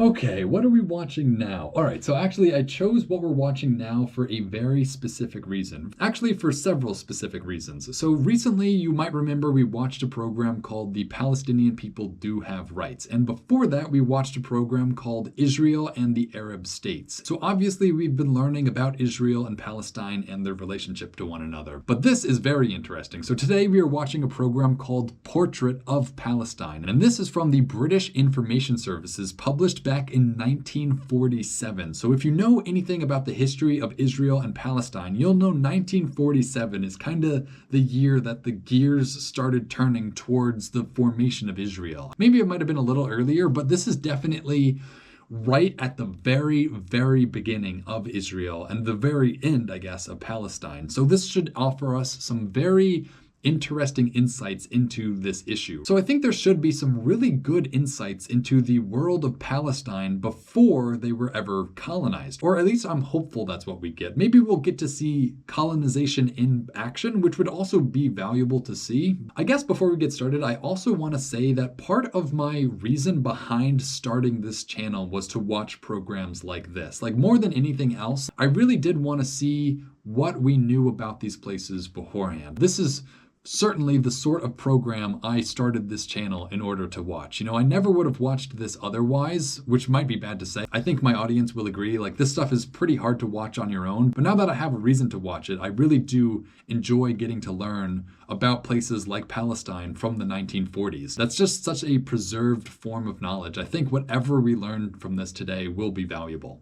Okay, what are we watching now? All right, so actually I chose what we're watching now for a very specific reason. Actually, for several specific reasons. So recently, you might remember we watched a program called The Palestinian People Do Have Rights. And before that, we watched a program called Israel and the Arab States. So obviously, we've been learning about Israel and Palestine and their relationship to one another. But this is very interesting. So today we are watching a program called Portrait of Palestine. And this is from the British Information Services, published back in 1947. So if you know anything about the history of Israel and Palestine, you'll know 1947 is kind of the year that the gears started turning towards the formation of Israel. Maybe it might have been a little earlier, but this is definitely right at the very, very beginning of Israel and the very end, I guess, of Palestine. So this should offer us some very interesting insights into this issue. So I think there should be some really good insights into the world of Palestine before they were ever colonized. Or at least I'm hopeful that's what we get. Maybe we'll get to see colonization in action, which would also be valuable to see. I guess before we get started, I also want to say that part of my reason behind starting this channel was to watch programs like this. Like more than anything else, I really did want to see what we knew about these places beforehand. This is certainly the sort of program I started this channel in order to watch. You know, I never would have watched this otherwise, which might be bad to say. I think my audience will agree, like this stuff is pretty hard to watch on your own, but now that I have a reason to watch it, I really do enjoy getting to learn about places like Palestine from the 1940s. That's just such a preserved form of knowledge. I think whatever we learn from this today will be valuable.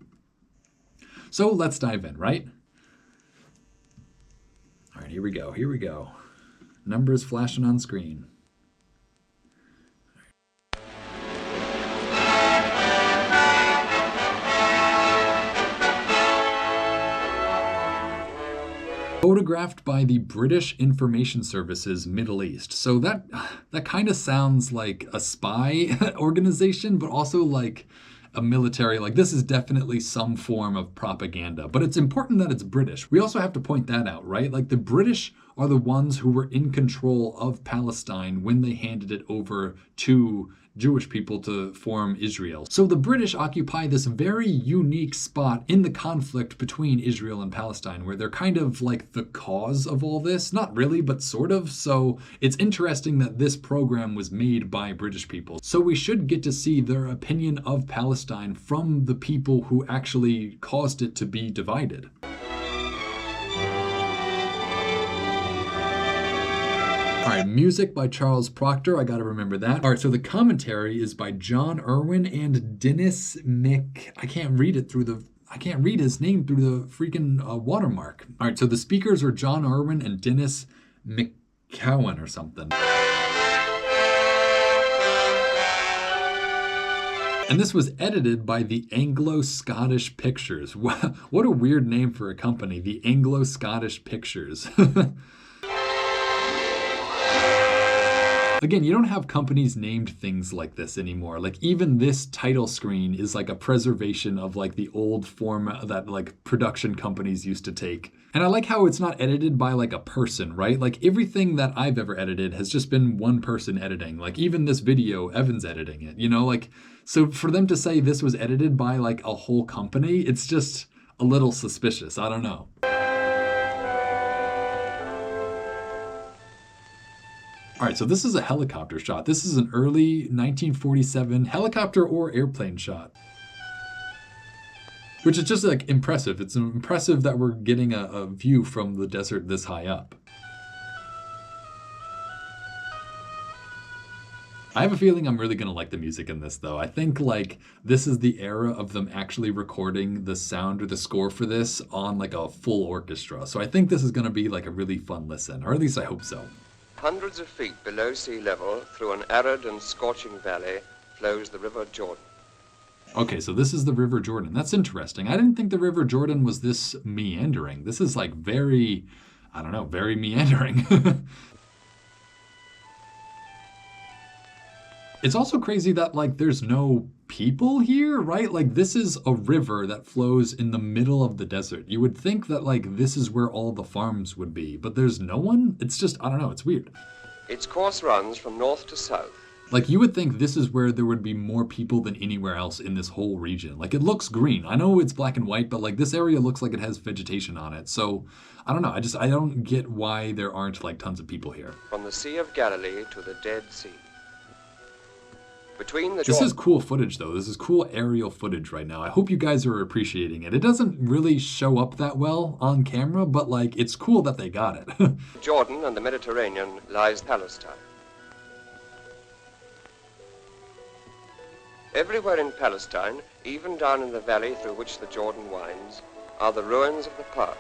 So let's dive in, right? All right, here we go, here we go. Numbers flashing on screen. Photographed by the British Information Services Middle East. So that kind of sounds like a spy organization, but also like a military, like this is definitely some form of propaganda, but it's important that it's British. We also have to point that out, right? Like the British are the ones who were in control of Palestine when they handed it over to Jewish people to form Israel. So the British occupy this very unique spot in the conflict between Israel and Palestine, where they're kind of like the cause of all this. Not really, but sort of. So it's interesting that this program was made by British people. So we should get to see their opinion of Palestine from the people who actually caused it to be divided. All right, music by Charles Proctor. I got to remember that. All right, so the commentary is by John Irwin and Dennis I can't read his name through the freaking watermark. All right, so the speakers are John Irwin and Dennis McCowan or something. And this was edited by the Anglo-Scottish Pictures. What a weird name for a company, the Anglo-Scottish Pictures. Again, you don't have companies named things like this anymore. Like even this title screen is like a preservation of like the old format that like production companies used to take. And I like how it's not edited by like a person, right? Like everything that I've ever edited has just been one person editing. Like even this video, Evan's editing it, you know, like, so for them to say this was edited by like a whole company, it's just a little suspicious. I don't know. All right, so this is a helicopter shot. This is an early 1947 helicopter or airplane shot, which is just like impressive. It's impressive that we're getting a view from the desert this high up. I have a feeling I'm really gonna like the music in this though. I think like this is the era of them actually recording the sound or the score for this on like a full orchestra. So I think this is gonna be like a really fun listen, or at least I hope so. Hundreds of feet below sea level, through an arid and scorching valley, flows the River Jordan. Okay, so this is the River Jordan. That's interesting. I didn't think the River Jordan was this meandering. This is like very, I don't know, very meandering. It's also crazy that like there's no people here, right? Like this is a river that flows in the middle of the desert. You would think that like this is where all the farms would be, but there's no one. It's just, I don't know, it's weird. Its course runs from north to south. Like, you would think this is where there would be more people than anywhere else in this whole region. Like, it looks green. I know it's black and white, but like this area looks like it has vegetation on it. So I don't know. I don't get why there aren't like tons of people here. From the Sea of Galilee to the Dead Sea. Between the This is cool footage, though. This is cool aerial footage right now. I hope you guys are appreciating it. It doesn't really show up that well on camera, but like it's cool that they got it. Jordan and the Mediterranean lies Palestine. Everywhere in Palestine, even down in the valley through which the Jordan winds, are the ruins of the past.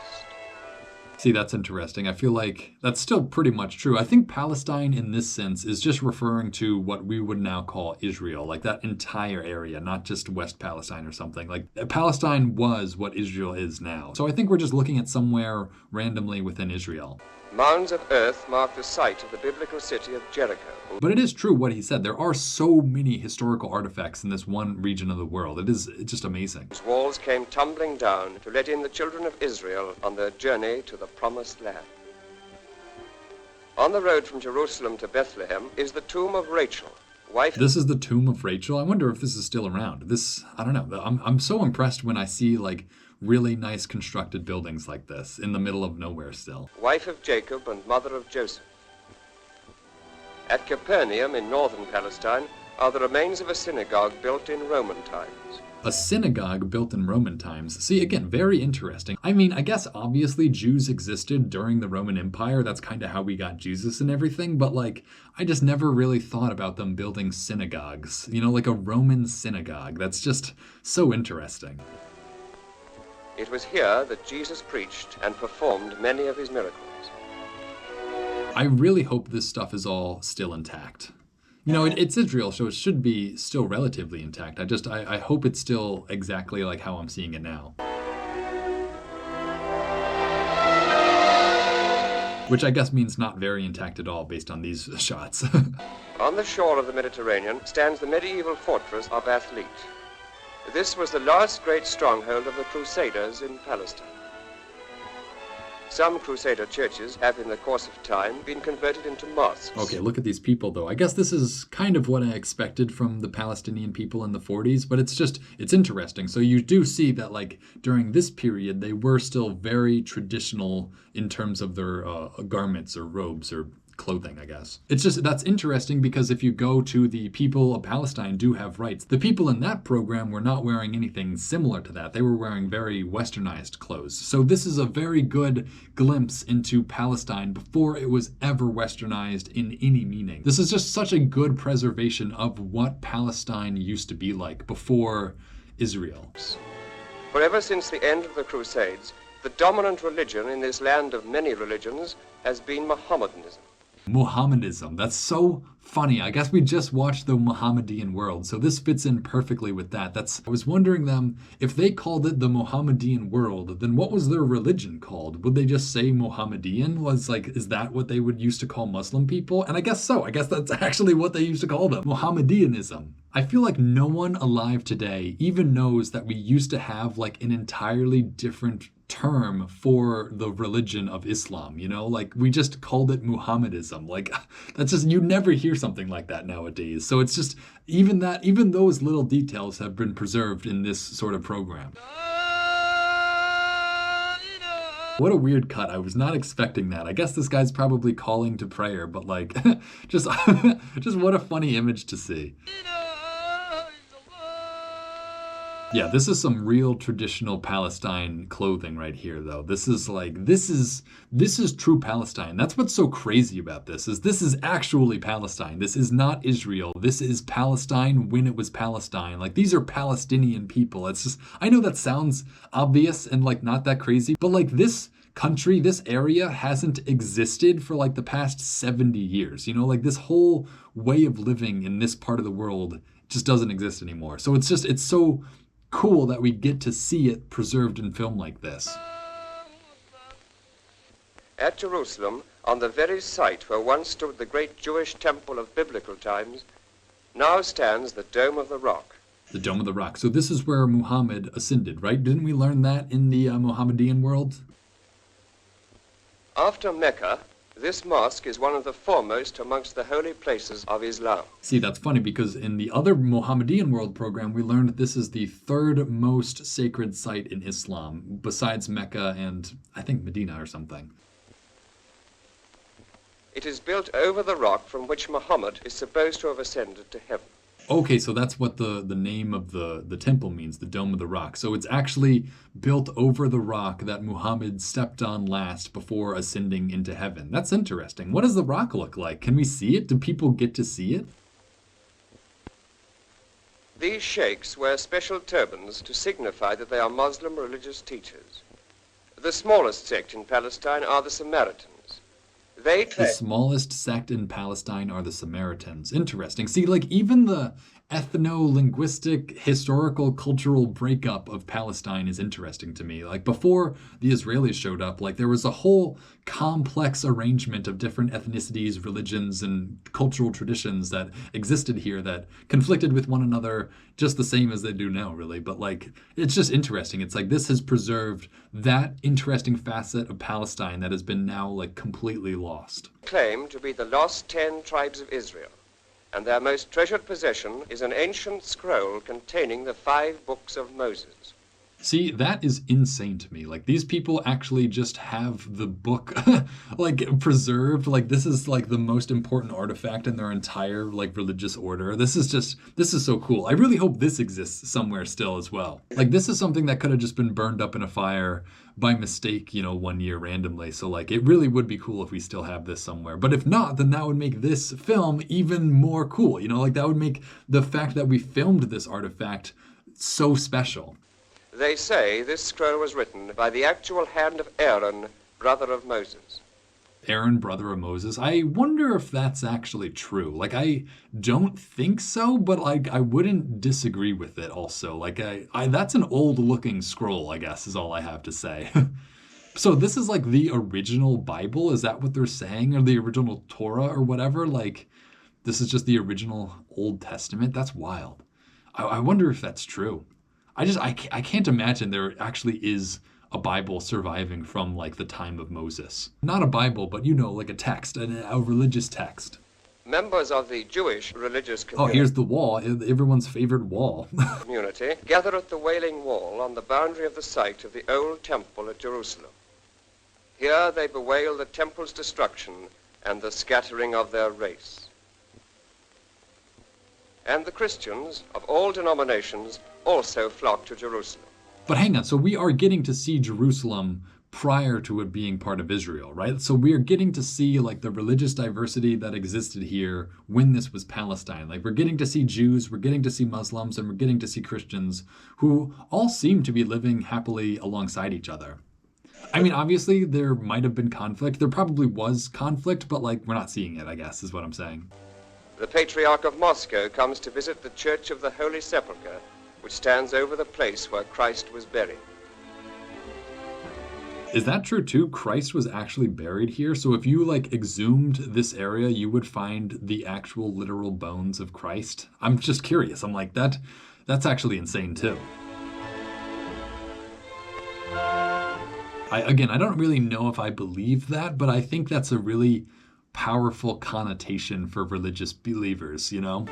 See, that's interesting. I feel like that's still pretty much true. I think Palestine in this sense is just referring to what we would now call Israel, like that entire area, not just West Palestine or something. Like Palestine was what Israel is now. So I think we're just looking at somewhere randomly within Israel. Mounds of earth mark the site of the biblical city of Jericho. But it is true what he said. There are so many historical artifacts in this one region of the world. It's just amazing. Whose walls came tumbling down to let in the children of Israel on their journey to the promised land. On the road from Jerusalem to Bethlehem is the tomb of Rachel, wife. This is the tomb of Rachel. I wonder if this is still around. I don't know. I'm so impressed when I see like really nice constructed buildings like this in the middle of nowhere still. Wife of Jacob and mother of Joseph. At Capernaum in northern Palestine are the remains of a synagogue built in Roman times. A synagogue built in Roman times. See, again, very interesting. I mean, I guess obviously Jews existed during the Roman Empire. That's kind of how we got Jesus and everything. But like, I just never really thought about them building synagogues. You know, like a Roman synagogue. That's just so interesting. It was here that Jesus preached and performed many of his miracles. I really hope this stuff is all still intact. You know, it's Israel, so it should be still relatively intact. I hope it's still exactly like how I'm seeing it now. Which I guess means not very intact at all based on these shots. On the shore of the Mediterranean stands the medieval fortress of Athlete. This was the last great stronghold of the Crusaders in Palestine. Some Crusader churches have in the course of time been converted into mosques. Okay, look at these people though. I guess this is kind of what I expected from the Palestinian people in the 40s, but it's interesting. So you do see that like during this period, they were still very traditional in terms of their garments or robes or clothing, I guess. That's interesting because if you go to the people of Palestine do have rights. The people in that program were not wearing anything similar to that. They were wearing very westernized clothes. So this is a very good glimpse into Palestine before it was ever westernized in any meaning. This is just such a good preservation of what Palestine used to be like before Israel. For ever since the end of the Crusades, the dominant religion in this land of many religions has been Mohammedanism. Mohammedanism. That's so funny. I guess we just watched the Mohammedan world, so this fits in perfectly with that. I was wondering them, if they called it the Mohammedan world, then what was their religion called? Would they just say Mohammedan? Is that what they would used to call Muslim people? And I guess so. I guess that's actually what they used to call them. Mohammedanism. I feel like no one alive today even knows that we used to have like an entirely different term for the religion of Islam, you know, like we just called it Muhammadism. Like that's just, you never hear something like that nowadays. So it's just even those little details have been preserved in this sort of program. What a weird cut. I was not expecting that. I guess this guy's probably calling to prayer, but like just what a funny image to see. Yeah, this is some real traditional Palestine clothing right here, though. This is true Palestine. That's what's so crazy about this is actually Palestine. This is not Israel. This is Palestine when it was Palestine. Like, these are Palestinian people. It's just, I know that sounds obvious and like not that crazy, but like this country, this area hasn't existed for like the past 70 years. You know, like this whole way of living in this part of the world just doesn't exist anymore. So it's so cool that we get to see it preserved in film like this. At Jerusalem, on the very site where once stood the great Jewish temple of biblical times, now stands the Dome of the Rock. The Dome of the Rock. So this is where Muhammad ascended, right? Didn't we learn that in the Mohammedan world? After Mecca, This mosque is one of the foremost amongst the holy places of Islam. See, that's funny because in the other Mohammedan World program, we learned this is the third most sacred site in Islam, besides Mecca and I think Medina or something. It is built over the rock from which Muhammad is supposed to have ascended to heaven. Okay, so that's what the name of the temple means, the Dome of the Rock. So it's actually built over the rock that Muhammad stepped on last before ascending into heaven. That's interesting. What does the rock look like? Can we see it? Do people get to see it? These sheikhs wear special turbans to signify that they are Muslim religious teachers. The smallest sect in Palestine are the Samaritans. The smallest sect in Palestine are the Samaritans. Interesting. See, like even the ethno-linguistic, historical, cultural breakup of Palestine is interesting to me. Like before the Israelis showed up, like there was a whole complex arrangement of different ethnicities, religions, and cultural traditions that existed here that conflicted with one another just the same as they do now, really. But like, it's just interesting. It's like this has preserved that interesting facet of Palestine that has been now like completely lost. Claim to be the lost 10 tribes of Israel, and their most treasured possession is an ancient scroll containing the 5 books of Moses. See, that is insane to me. Like these people actually just have the book like preserved. Like this is like the most important artifact in their entire like religious order. This is so cool. I really hope this exists somewhere still as well. Like this is something that could have just been burned up in a fire by mistake, you know, one year randomly. So like it really would be cool if we still have this somewhere. But if not, then that would make this film even more cool. You know, like that would make the fact that we filmed this artifact so special. They say this scroll was written by the actual hand of Aaron, brother of Moses. Aaron, brother of Moses. I wonder if that's actually true. Like, I don't think so, but like, I wouldn't disagree with it also. Like, that's an old looking scroll, I guess, is all I have to say. So this is like the original Bible? Is that what they're saying? Or the original Torah or whatever? Like, this is just the original Old Testament? That's wild. I wonder if that's true. I can't imagine there actually is a Bible surviving from like the time of Moses. Not a Bible, but you know, like a text, a religious text. Members of the Jewish religious community. Oh, here's the wall, everyone's favorite wall. Community gather at the Wailing Wall on the boundary of the site of the old temple at Jerusalem. Here they bewail the temple's destruction and the scattering of their race. And the Christians of all denominations also flock to Jerusalem. But hang on, so we are getting to see Jerusalem prior to it being part of Israel, right? So we are getting to see like the religious diversity that existed here when this was Palestine. Like we're getting to see Jews, we're getting to see Muslims, and we're getting to see Christians who all seem to be living happily alongside each other. I mean, obviously there might have been conflict. There probably was conflict, but like we're not seeing it, I guess, is what I'm saying. The Patriarch of Moscow comes to visit the Church of the Holy Sepulchre, which stands over the place where Christ was buried. Is that true too? Christ was actually buried here? So if you like exhumed this area, you would find the actual literal bones of Christ? I'm just curious. I'm like, that's actually insane too. I don't really know if I believe that, but I think that's a really powerful connotation for religious believers, you know?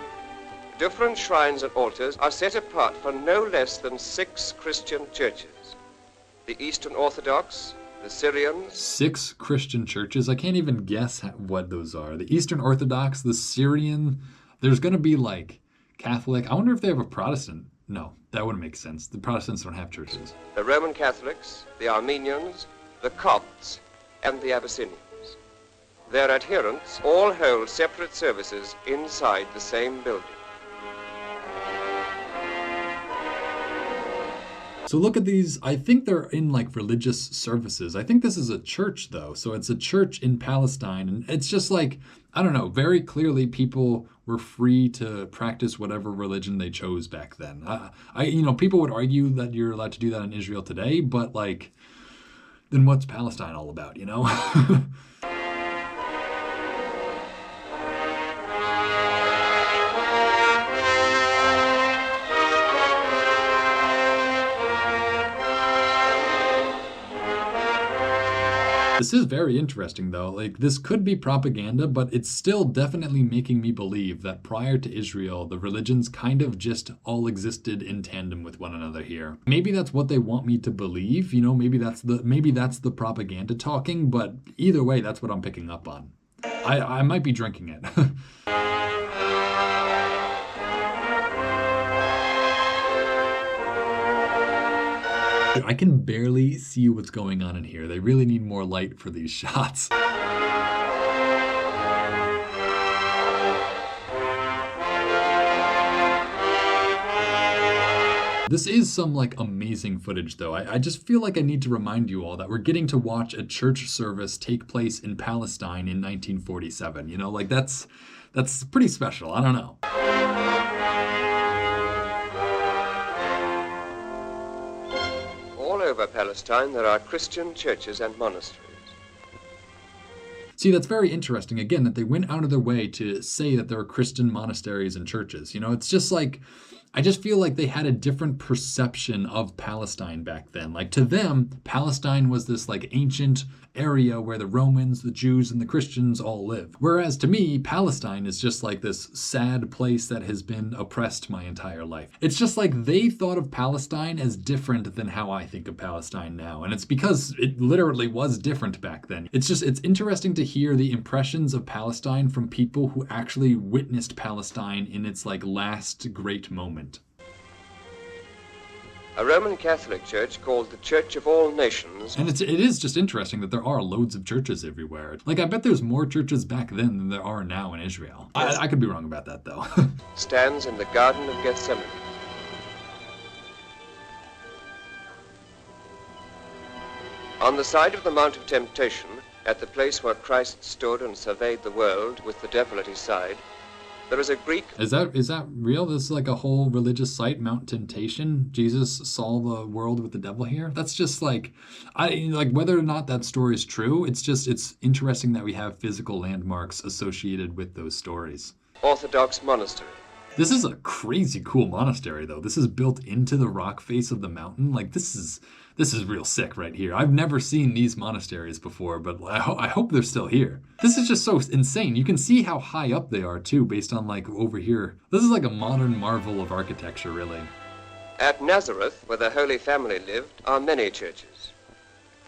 Different shrines and altars are set apart for no less than 6 Christian churches. The Eastern Orthodox, the Syrians. 6 Christian churches? I can't even guess what those are. The Eastern Orthodox, the Syrian, there's going to be like Catholic. I wonder if they have a Protestant. No, that wouldn't make sense. The Protestants don't have churches. The Roman Catholics, the Armenians, the Copts, and the Abyssinians. Their adherents all hold separate services inside the same building. So look at these. I think they're in like religious services. I think this is a church though. So it's a church in Palestine. And it's just like, I don't know, very clearly people were free to practice whatever religion they chose back then. People would argue that you're allowed to do that in Israel today, but like, then what's Palestine all about, you know? This is very interesting, though. Like, this could be propaganda, but it's still definitely making me believe that prior to Israel, the religions kind of just all existed in tandem with one another here. Maybe that's what they want me to believe, maybe that's the propaganda talking, but either way, that's what I'm picking up on. I might be drinking it. I can barely see what's going on in here. They really need more light for these shots. This is some amazing footage though. I just feel like I need to remind you all that we're getting to watch a church service take place in Palestine in 1947. That's pretty special. I don't know. All over Palestine, there are Christian churches and monasteries. See, that's very interesting, again, that they went out of their way to say that there are Christian monasteries and churches. It's just I just feel like they had a different perception of Palestine back then. To them, Palestine was this ancient area where the Romans, the Jews, and the Christians all live. Whereas to me, Palestine is just this sad place that has been oppressed my entire life. It's just they thought of Palestine as different than how I think of Palestine now. And it's because it literally was different back then. It's interesting to hear the impressions of Palestine from people who actually witnessed Palestine in its last great moment. A Roman Catholic church called the Church of All Nations. And it is just interesting that there are loads of churches everywhere. I bet there's more churches back then than there are now in Israel. I could be wrong about that, though. Stands in the Garden of Gethsemane. On the side of the Mount of Temptation, at the place where Christ stood and surveyed the world with the devil at his side, there is a Greek... Is that real? This is a whole religious site, Mount Temptation? Jesus saw the world with the devil here? That's just whether or not that story is true, it's interesting that we have physical landmarks associated with those stories. Orthodox monastery. This is a crazy cool monastery, though. This is built into the rock face of the mountain. This is real sick right here. I've never seen these monasteries before, but I hope they're still here. This is just so insane. You can see how high up they are, too, based on, over here. This is a modern marvel of architecture, really. At Nazareth, where the Holy Family lived, are many churches.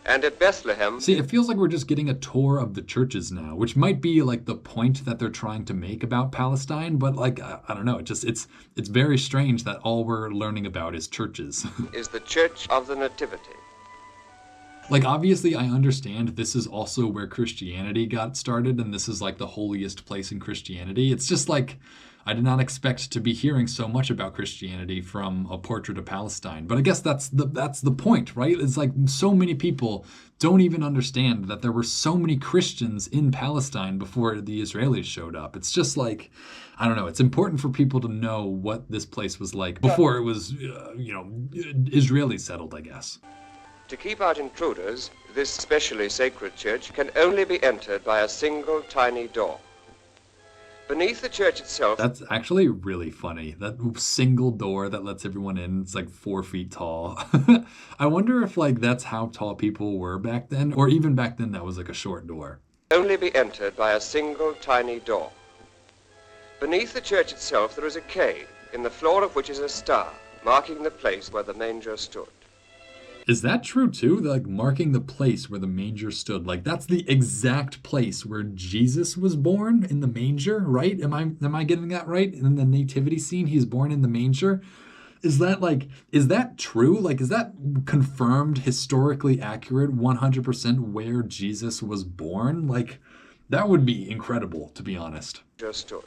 And at Bethlehem... See, it feels like we're just getting a tour of the churches now, which might be the point that they're trying to make about Palestine, but I don't know, it's very strange that all we're learning about is churches. is the Church of the Nativity. Obviously, I understand this is also where Christianity got started, and this is the holiest place in Christianity. It's just I did not expect to be hearing so much about Christianity from a portrait of Palestine. But I guess that's the point, right? It's so many people don't even understand that there were so many Christians in Palestine before the Israelis showed up. It's just I don't know. It's important for people to know what this place was like before it was, Israelis settled, I guess. To keep out intruders, this specially sacred church can only be entered by a single tiny door. Beneath the church itself... That's actually really funny. That single door that lets everyone in, it's 4 feet tall. I wonder if that's how tall people were back then, or even back then that was a short door. Only be entered by a single tiny door. Beneath the church itself there is a cave, in the floor of which is a star, marking the place where the manger stood. Is that true too? Marking the place where the manger stood. That's the exact place where Jesus was born, in the manger, right? Am I getting that right? In the nativity scene, he's born in the manger. Is that true? Is that confirmed, historically accurate, 100% where Jesus was born? That would be incredible, to be honest. Just stood.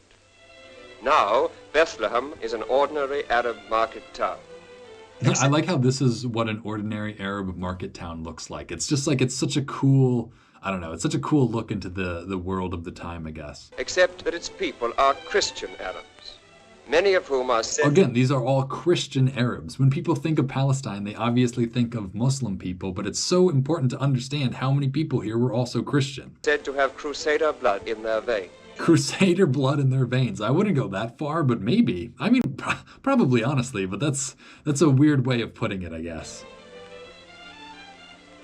Now, Bethlehem is an ordinary Arab market town. I like how this is what an ordinary Arab market town looks like. It's just it's such a cool, I don't know, it's such a cool look into the world of the time, I guess. Except that its people are Christian Arabs, many of whom are said... Again, these are all Christian Arabs. When people think of Palestine, they obviously think of Muslim people, but it's so important to understand how many people here were also Christian. Said to have Crusader blood in their veins. Crusader blood in their veins. I wouldn't go that far, but maybe. I mean, probably, honestly, but that's a weird way of putting it, I guess.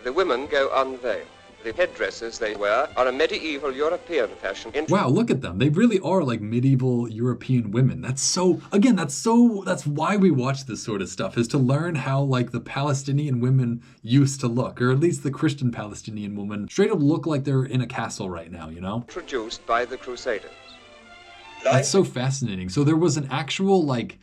The women go unveiled. The headdresses they wear are a medieval European fashion. Wow, look at them. They really are like medieval European women. That's why we watch this sort of stuff, is to learn how like the Palestinian women used to look, or at least the Christian Palestinian woman straight up look like they're in a castle right now, you know? Introduced by the Crusaders. That's so fascinating. So there was an actual like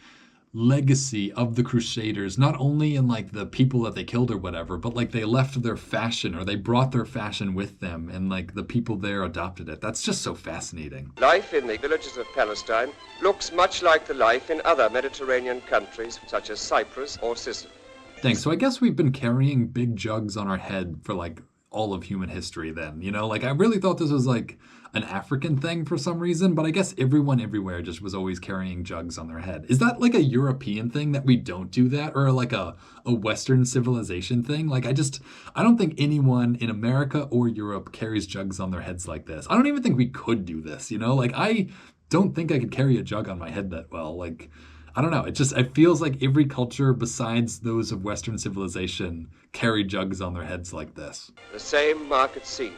legacy of the Crusaders, not only in like the people that they killed or whatever, but like they left their fashion, or they brought their fashion with them, and like the people there adopted it. That's just so fascinating. Life in the villages of Palestine looks much like the life in other Mediterranean countries such as Cyprus or Sicily. Thanks. So I guess we've been carrying big jugs on our head for like all of human history then, you know? Like I really thought this was like an African thing for some reason, but I guess everyone everywhere just was always carrying jugs on their head. Is that like a European thing that we don't do that, or like a Western civilization thing? Like I don't think anyone in America or Europe carries jugs on their heads like this. I don't even think we could do this, you know? Like I don't think I could carry a jug on my head that well. Like I don't know. It feels like every culture besides those of Western civilization carry jugs on their heads like this. The same market scenes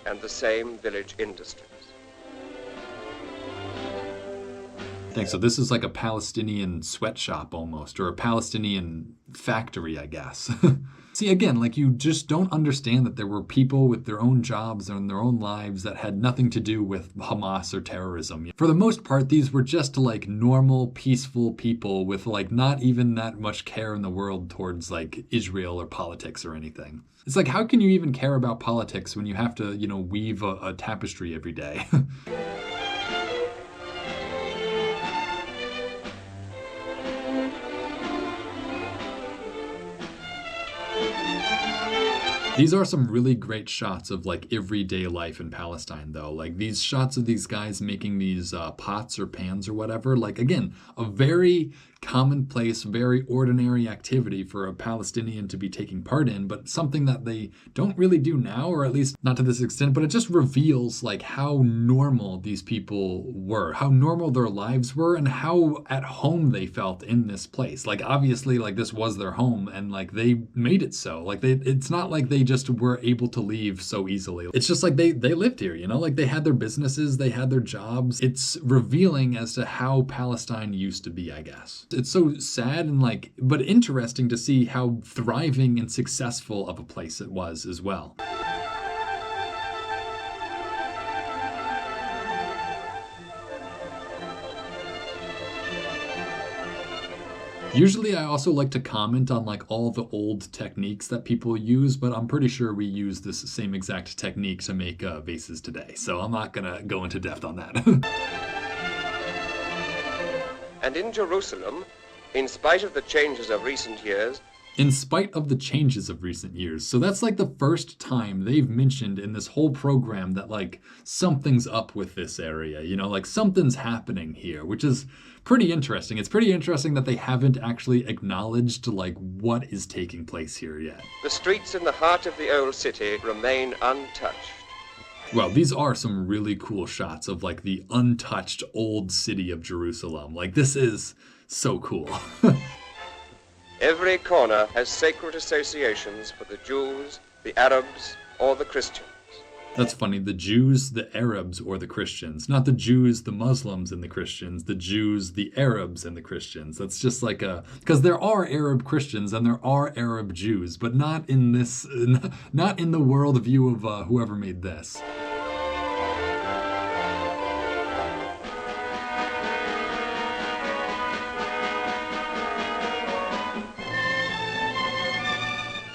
and the same village industries. Thanks. So this is like a Palestinian sweatshop almost, or a Palestinian factory, I guess. See, again, like you just don't understand that there were people with their own jobs and their own lives that had nothing to do with Hamas or terrorism. For the most part, these were just like normal, peaceful people with like not even that much care in the world towards like Israel or politics or anything. It's like, how can you even care about politics when you have to, you know, weave a tapestry every day? These are some really great shots of like everyday life in Palestine though. Like these shots of these guys making these pots or pans or whatever. Like again, a very commonplace, very ordinary activity for a Palestinian to be taking part in, but something that they don't really do now, or at least not to this extent, but it just reveals like how normal these people were, how normal their lives were, and how at home they felt in this place. Like obviously like this was their home, and like they made it so. Like it's not like they just were able to leave so easily. It's just like they lived here, you know, like they had their businesses, they had their jobs. It's revealing as to how Palestine used to be, I guess. It's so sad and like, but interesting to see how thriving and successful of a place it was as well. Usually I also like to comment on like all the old techniques that people use, but I'm pretty sure we use this same exact technique to make vases today. So I'm not gonna go into depth on that. And in Jerusalem, in spite of the changes of recent years, in spite of the changes of recent years. So that's like the first time they've mentioned in this whole program that like something's up with this area, you know, like something's happening here, which is pretty interesting. It's pretty interesting that they haven't actually acknowledged like what is taking place here yet. The streets in the heart of the old city remain untouched. Well, these are some really cool shots of like the untouched old city of Jerusalem. Like this is so cool. Every corner has sacred associations for the Jews, the Arabs, or the Christians. That's funny. The Jews, the Arabs, or the Christians. Not the Jews, the Muslims, and the Christians. The Jews, the Arabs, and the Christians. That's just like because there are Arab Christians and there are Arab Jews, but not in this, not in the worldview of whoever made this.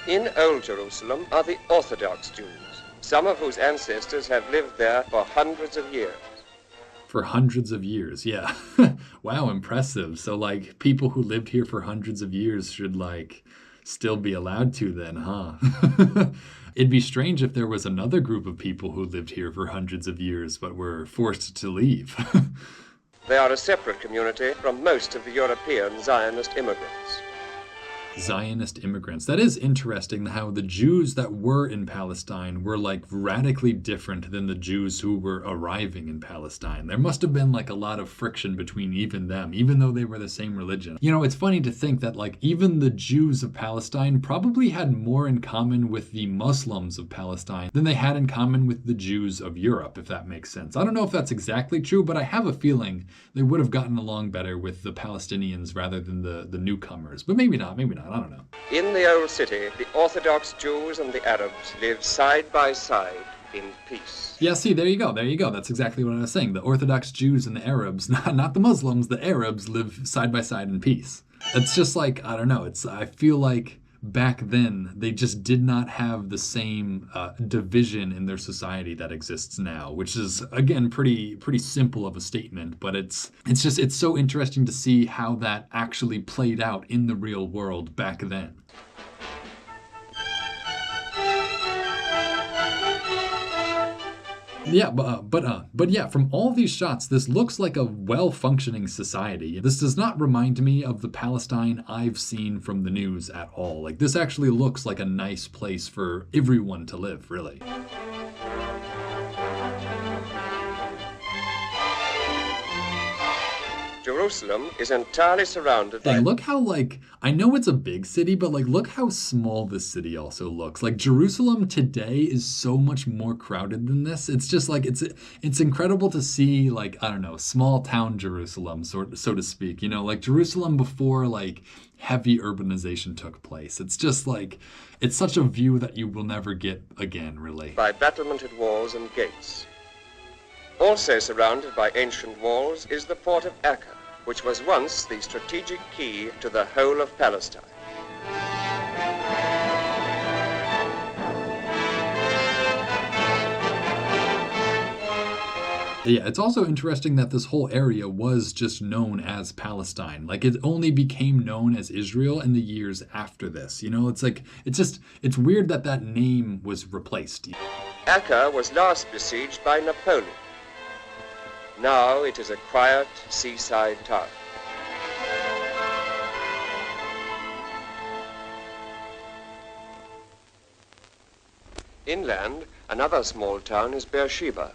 In Old Jerusalem are the Orthodox Jews, some of whose ancestors have lived there for hundreds of years. For hundreds of years, yeah. Wow, impressive. So, like, people who lived here for hundreds of years should, like, still be allowed to then, huh? It'd be strange if there was another group of people who lived here for hundreds of years but were forced to leave. They are a separate community from most of the European Zionist immigrants. Zionist immigrants. That is interesting how the Jews that were in Palestine were like radically different than the Jews who were arriving in Palestine. There must have been like a lot of friction between even them, even though they were the same religion. You know, it's funny to think that like even the Jews of Palestine probably had more in common with the Muslims of Palestine than they had in common with the Jews of Europe, if that makes sense. I don't know if that's exactly true, but I have a feeling they would have gotten along better with the Palestinians rather than the newcomers. But maybe not, I don't know. In the old city, the Orthodox Jews and the Arabs lived side by side in peace. Yeah, see, there you go. That's exactly what I was saying. The Orthodox Jews and the Arabs, not the Muslims, the Arabs live side by side in peace. It's just like, I don't know, I feel like back then they just did not have the same division in their society that exists now, which is again pretty simple of a statement, but it's so interesting to see how that actually played out in the real world back then. Yeah, but yeah, from all these shots, this looks like a well-functioning society. This does not remind me of the Palestine I've seen from the news at all. Like, this actually looks like a nice place for everyone to live, really. Jerusalem is entirely surrounded by... Look how, like, I know it's a big city, but, like, look how small this city also looks. Like, Jerusalem today is so much more crowded than this. It's just, like, it's incredible to see, like, I don't know, small town Jerusalem, so to speak. You know, like, Jerusalem before, like, heavy urbanization took place. It's just, like, it's such a view that you will never get again, really. By battlemented walls and gates. Also surrounded by ancient walls is the port of Acre, which was once the strategic key to the whole of Palestine. Yeah, it's also interesting that this whole area was just known as Palestine. Like, it only became known as Israel in the years after this. You know, it's like, it's weird that name was replaced. Acre was last besieged by Napoleon. Now it is a quiet seaside town. Inland, another small town is Beersheba.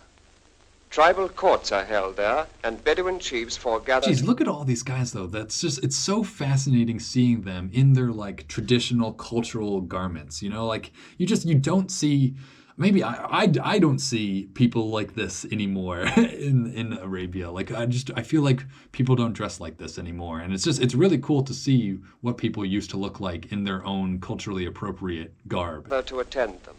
Tribal courts are held there, and Bedouin chiefs foregather... Geez, look at all these guys, though. It's so fascinating seeing them in their, like, traditional cultural garments, you know? Like, you don't see... Maybe I don't see people like this anymore in Arabia. Like, I feel like people don't dress like this anymore. And it's really cool to see what people used to look like in their own culturally appropriate garb. To attend them.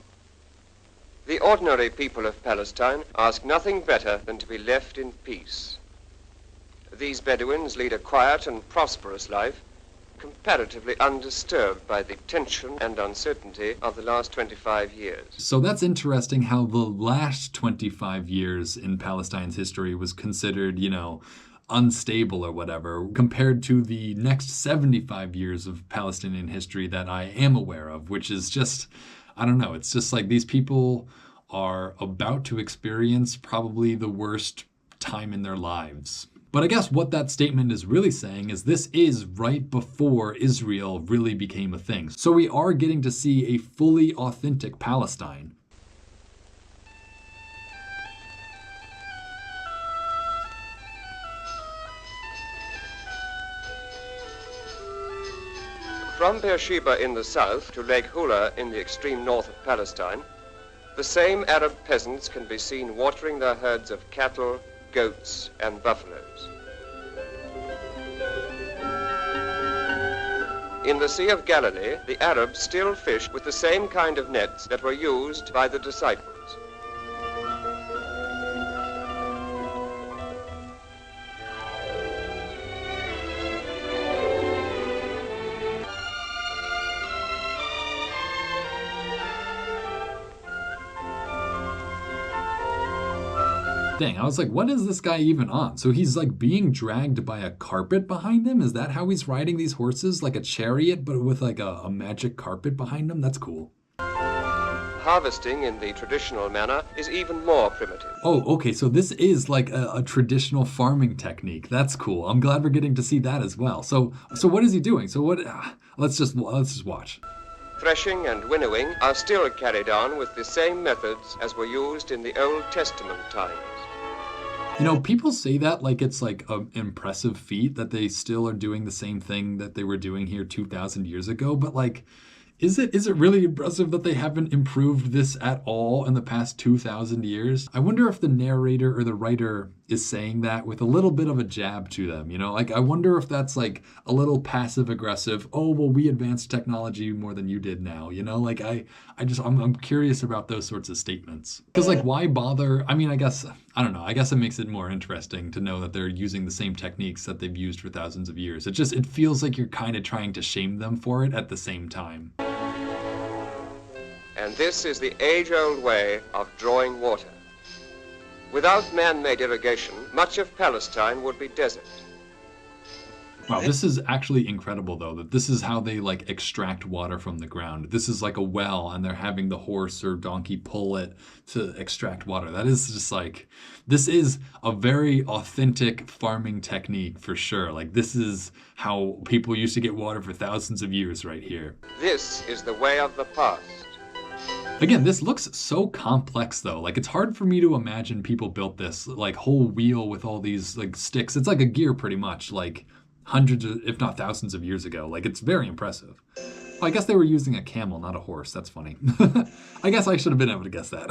The ordinary people of Palestine ask nothing better than to be left in peace. These Bedouins lead a quiet and prosperous life, comparatively undisturbed by the tension and uncertainty of the last 25 years. So that's interesting how the last 25 years in Palestine's history was considered, you know, unstable or whatever, compared to the next 75 years of Palestinian history that I am aware of, which is just, I don't know, it's just like these people are about to experience probably the worst time in their lives. But I guess what that statement is really saying is this is right before Israel really became a thing. So we are getting to see a fully authentic Palestine. From Beersheba in the south to Lake Hula in the extreme north of Palestine, the same Arab peasants can be seen watering their herds of cattle, goats, and buffaloes. In the Sea of Galilee, the Arabs still fish with the same kind of nets that were used by the disciples. Dang, I was like, what is this guy even on? So he's like being dragged by a carpet behind him? Is that how he's riding these horses? Like a chariot, but with like a magic carpet behind him? That's cool. Harvesting in the traditional manner is even more primitive. Oh, okay, so this is like a traditional farming technique. That's cool. I'm glad we're getting to see that as well. So what is he doing? So what? Let's just watch. Threshing and winnowing are still carried on with the same methods as were used in the Old Testament times. You know, people say that like it's like an impressive feat that they still are doing the same thing that they were doing here 2,000 years ago. But like, is it really impressive that they haven't improved this at all in the past 2,000 years? I wonder if the narrator or the writer is saying that with a little bit of a jab to them, you know? Like, I wonder if that's like a little passive aggressive, oh, well, we advanced technology more than you did now, you know? Like, I'm curious about those sorts of statements. Because like, why bother? I mean, I don't know. I guess it makes it more interesting to know that they're using the same techniques that they've used for thousands of years. It feels like you're kind of trying to shame them for it at the same time. And this is the age-old way of drawing water. Without man-made irrigation, much of Palestine would be desert. Wow, this is actually incredible, though, that this is how they, like, extract water from the ground. This is like a well, and they're having the horse or donkey pull it to extract water. That is just, like, this is a very authentic farming technique, for sure. Like, this is how people used to get water for thousands of years right here. This is the way of the past. Again, this looks so complex, though. Like, it's hard for me to imagine people built this, like, whole wheel with all these, like, sticks. It's like a gear, pretty much, like, hundreds of, if not thousands of years ago. Like, it's very impressive. Well, I guess they were using a camel, not a horse. That's funny. I guess I should have been able to guess that.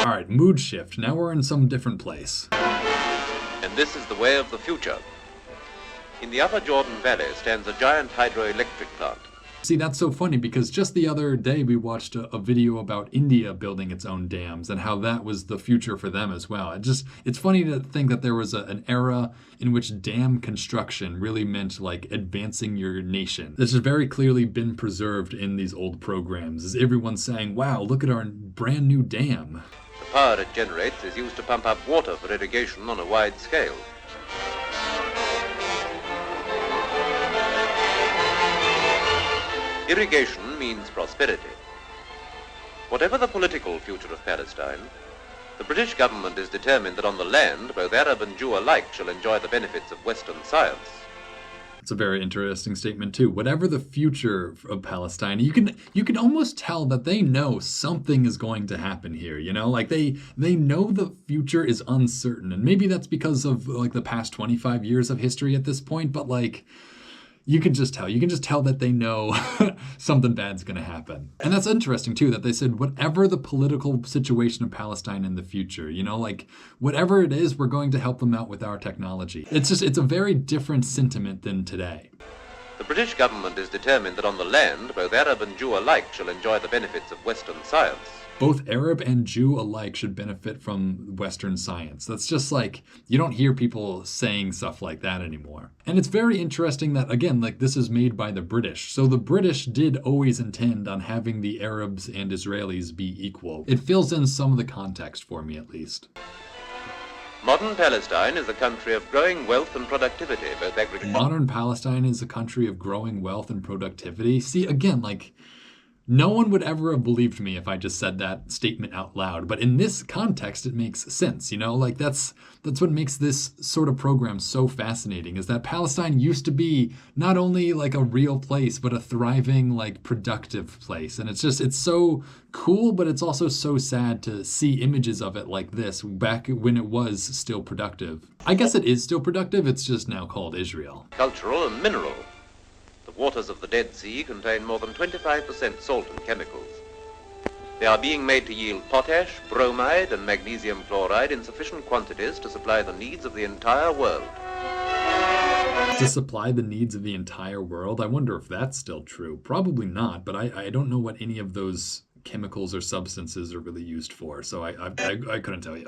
All right, mood shift. Now we're in some different place. And this is the way of the future. In the upper Jordan Valley stands a giant hydroelectric plant. See, that's so funny because just the other day we watched a video about India building its own dams and how that was the future for them as well. It's funny to think that there was an era in which dam construction really meant like advancing your nation. This has very clearly been preserved in these old programs, as everyone's saying, wow, look at our brand new dam. The power it generates is used to pump up water for irrigation on a wide scale. Irrigation means prosperity. Whatever the political future of Palestine, the British government is determined that on the land, both Arab and Jew alike shall enjoy the benefits of Western science. It's a very interesting statement too. Whatever the future of Palestine, you can almost tell that they know something is going to happen here, you know? Like they know the future is uncertain. And maybe that's because of like the past 25 years of history at this point, but like you can just tell that they know something bad's going to happen. And that's interesting too, that they said whatever the political situation of Palestine in the future, you know, like whatever it is, we're going to help them out with our technology. It's a very different sentiment than today. The British government is determined that on the land, both Arab and Jew alike shall enjoy the benefits of Western science. Both Arab and Jew alike should benefit from Western science. That's just like, you don't hear people saying stuff like that anymore. And it's very interesting that, again, like this is made by the British. So the British did always intend on having the Arabs and Israelis be equal. It fills in some of the context for me, at least. Modern Palestine is a country of growing wealth and productivity, both agricultural. Modern Palestine is a country of growing wealth and productivity. See, again, like, no one would ever have believed me if I just said that statement out loud. But in this context, it makes sense, you know? Like, that's what makes this sort of program so fascinating, is that Palestine used to be not only like a real place, but a thriving, like, productive place. And it's so cool, but it's also so sad to see images of it like this back when it was still productive. I guess it is still productive, it's just now called Israel. Cultural and mineral. The waters of the Dead Sea contain more than 25% salt and chemicals. They are being made to yield potash, bromide, and magnesium chloride in sufficient quantities to supply the needs of the entire world. To supply the needs of the entire world? I wonder if that's still true. Probably not, but I don't know what any of those chemicals or substances are really used for, so I couldn't tell you.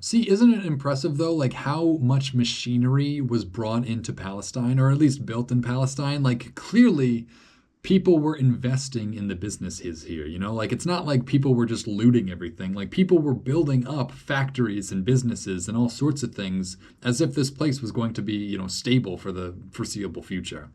See, isn't it impressive, though, like how much machinery was brought into Palestine, or at least built in Palestine? Like, clearly, people were investing in the businesses here, you know? Like, it's not like people were just looting everything. Like, people were building up factories and businesses and all sorts of things as if this place was going to be, you know, stable for the foreseeable future.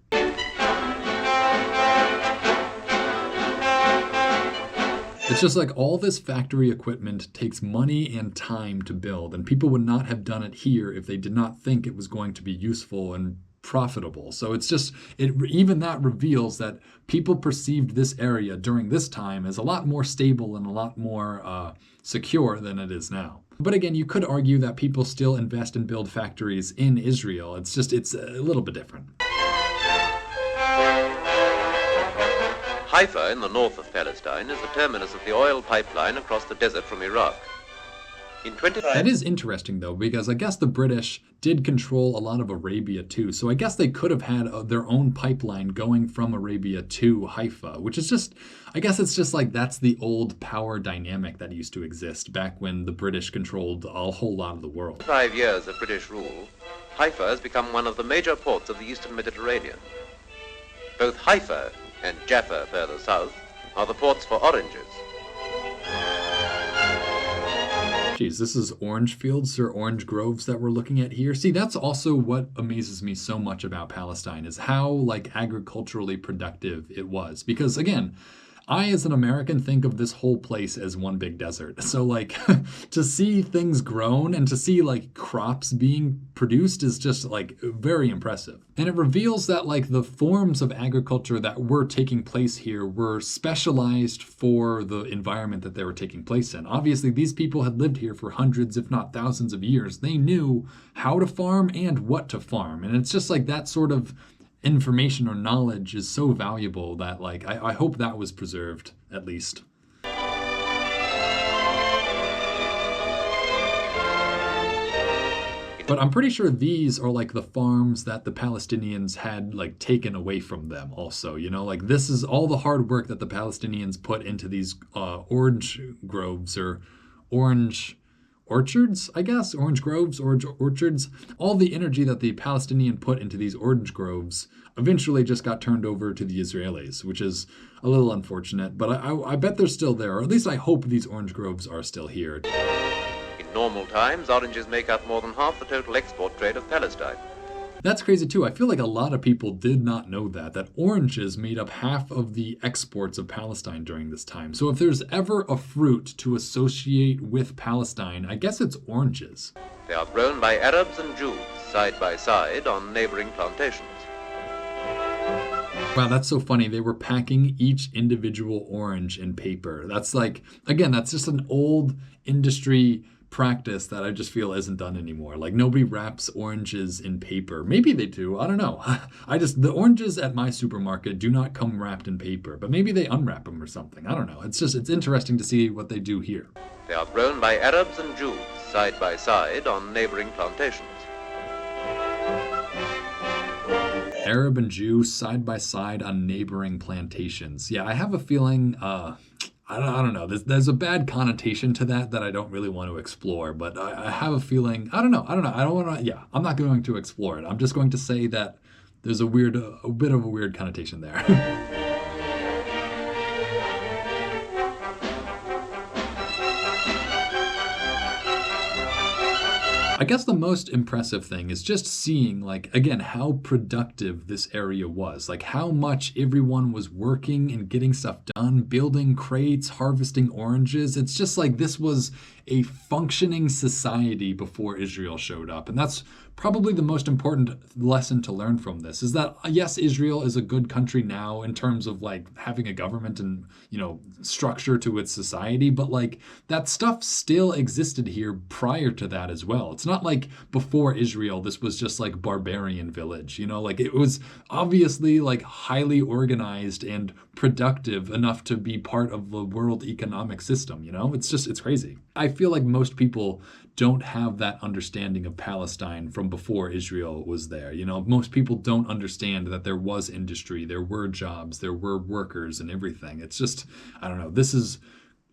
It's just like all this factory equipment takes money and time to build, and people would not have done it here if they did not think it was going to be useful and profitable. So it's just, even that reveals that people perceived this area during this time as a lot more stable and a lot more secure than it is now. But again, you could argue that people still invest and build factories in Israel. It's a little bit different. Haifa, in the north of Palestine, is the terminus of the oil pipeline across the desert from Iraq. That is interesting, though, because I guess the British did control a lot of Arabia, too. So I guess they could have had their own pipeline going from Arabia to Haifa, which is just, I guess it's just like that's the old power dynamic that used to exist back when the British controlled a whole lot of the world. 5 years of British rule, Haifa has become one of the major ports of the eastern Mediterranean. Both Haifa and Jaffa further south are the ports for oranges. Geez, this is orange fields or orange groves that we're looking at here. See, that's also what amazes me so much about Palestine is how like agriculturally productive it was. Because again, I, as an American, think of this whole place as one big desert. So, like, to see things grown and to see, like, crops being produced is just, like, very impressive. And it reveals that, like, the forms of agriculture that were taking place here were specialized for the environment that they were taking place in. Obviously, these people had lived here for hundreds, if not thousands of years. They knew how to farm and what to farm. And it's just, like, that sort of information or knowledge is so valuable that like I hope that was preserved at least. But I'm pretty sure these are like the farms that the Palestinians had like taken away from them also, you know, like this is all the hard work that the Palestinians put into these orange groves or orange orchards, I guess, orange groves, orange orchards. All the energy that the Palestinian put into these orange groves eventually just got turned over to the Israelis, which is a little unfortunate, but I bet they're still there, or at least I hope these orange groves are still here. In normal times, oranges make up more than half the total export trade of Palestine. That's crazy too. I feel like a lot of people did not know that oranges made up half of the exports of Palestine during this time. So if there's ever a fruit to associate with Palestine, I guess it's oranges. They are grown by Arabs and Jews side by side on neighboring plantations. Wow, that's so funny. They were packing each individual orange in paper. That's like, again, that's just an old industry practice that I just feel isn't done anymore. Like nobody wraps oranges in paper. Maybe they do. I don't know. The oranges at my supermarket do not come wrapped in paper, but maybe they unwrap them or something. I don't know. It's interesting to see what they do here. They are grown by Arabs and Jews side by side on neighboring plantations. Arab and Jew side by side on neighboring plantations. Yeah, I have a feeling I don't know. There's a bad connotation to that I don't really want to explore, but I have a feeling, I don't know. I don't want to, yeah, I'm not going to explore it. I'm just going to say that there's a bit of a weird connotation there. I guess the most impressive thing is just seeing, like, again, how productive this area was. Like, how much everyone was working and getting stuff done, building crates, harvesting oranges. It's just like this was a functioning society before Israel showed up. And that's probably the most important lesson to learn from this, is that, yes, Israel is a good country now in terms of, like, having a government and, you know, structure to its society. But, like, that stuff still existed here prior to that as well. It's not like before Israel, this was just like barbarian village, you know, like it was obviously like highly organized and productive enough to be part of the world economic system, you know, it's crazy. I feel like most people don't have that understanding of Palestine from before Israel was there. You know, most people don't understand that there was industry, there were jobs, there were workers and everything. It's just, I don't know, this is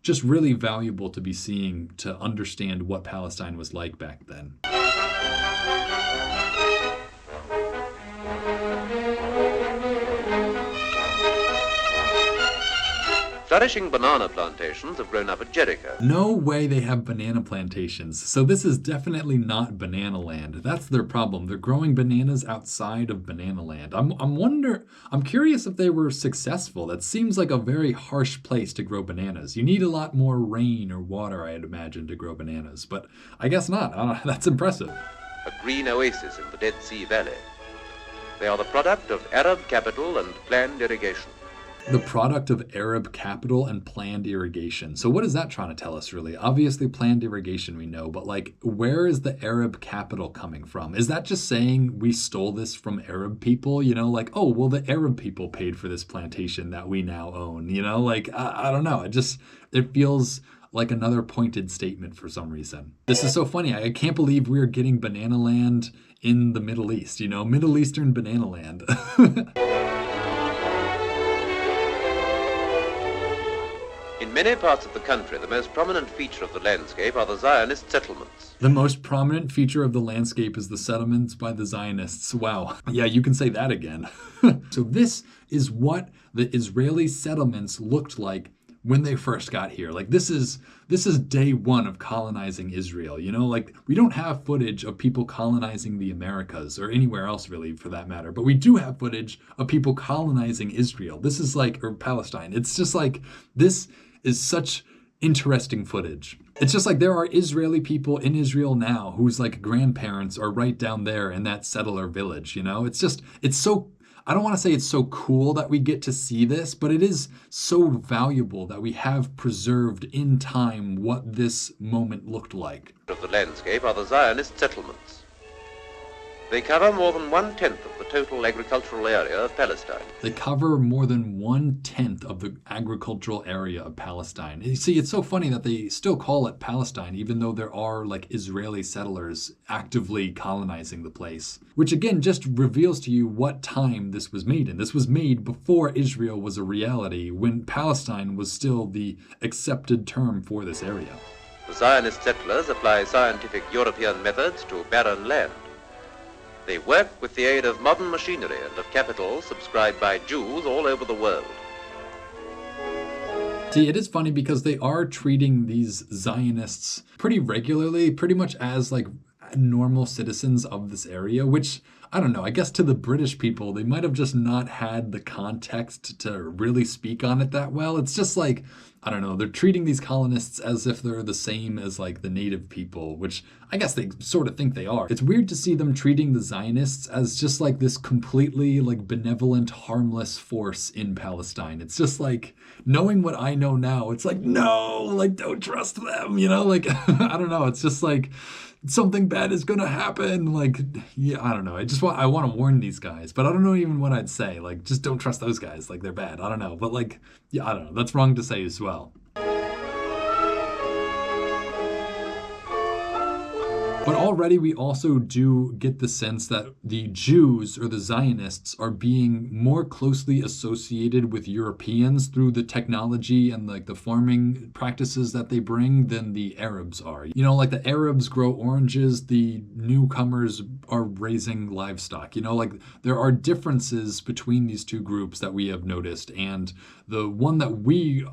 just really valuable to be seeing to understand what Palestine was like back then. Flourishing banana plantations have grown up at Jericho. No way they have banana plantations. So this is definitely not banana land. That's their problem. They're growing bananas outside of banana land. I'm curious if they were successful. That seems like a very harsh place to grow bananas. You need a lot more rain or water, I'd imagine, to grow bananas. But I guess not. I don't know. That's impressive. A green oasis in the Dead Sea Valley. They are the product of Arab capital and planned irrigation. The product of Arab capital and planned irrigation. So what is that trying to tell us, really? Obviously, planned irrigation we know, but like, where is the Arab capital coming from? Is that just saying we stole this from Arab people? You know, like, oh, well, the Arab people paid for this plantation that we now own. You know, like, I don't know. It feels like another pointed statement for some reason. This is so funny. I can't believe we're getting banana land in the Middle East, you know, Middle Eastern banana land. In many parts of the country, the most prominent feature of the landscape are the Zionist settlements. The most prominent feature of the landscape is the settlements by the Zionists. Wow. Yeah, you can say that again. So this is what the Israeli settlements looked like when they first got here. Like, this is day one of colonizing Israel, you know? Like, we don't have footage of people colonizing the Americas or anywhere else really for that matter, but we do have footage of people colonizing Israel. This is like, or Palestine. It's just like, this is such interesting footage. It's just like there are Israeli people in Israel now whose like grandparents are right down there in that settler village, you know? It's so, I don't want to say it's so cool that we get to see this, but it is so valuable that we have preserved in time what this moment looked like. Of the landscape are the Zionist settlements. They cover more than 1/10 of the total agricultural area of Palestine. They cover more than 1/10 of the agricultural area of Palestine. You see, it's so funny that they still call it Palestine, even though there are like Israeli settlers actively colonizing the place. Which again, just reveals to you what time this was made in. This was made before Israel was a reality, when Palestine was still the accepted term for this area. The Zionist settlers apply scientific European methods to barren land. They work with the aid of modern machinery and of capital subscribed by Jews all over the world. See, it is funny because they are treating these Zionists pretty regularly, pretty much as like normal citizens of this area, which, I don't know, I guess to the British people, they might have just not had the context to really speak on it that well. It's just like, I don't know, they're treating these colonists as if they're the same as like the native people, which I guess they sort of think they are. It's weird to see them treating the Zionists as just like this completely like benevolent, harmless force in Palestine. It's just like, knowing what I know now, it's like, no, like, don't trust them, you know, like, I don't know. It's just like, something bad is gonna happen. Like, yeah, I don't know. I want to warn these guys, but I don't know even what I'd say. Like, just don't trust those guys. Like, they're bad. I don't know. But like, yeah, I don't know. That's wrong to say as well. But already we also do get the sense that the Jews or the Zionists are being more closely associated with Europeans through the technology and like the farming practices that they bring than the Arabs are. You know, like the Arabs grow oranges, the newcomers are raising livestock. You know, like there are differences between these two groups that we have noticed, and the one that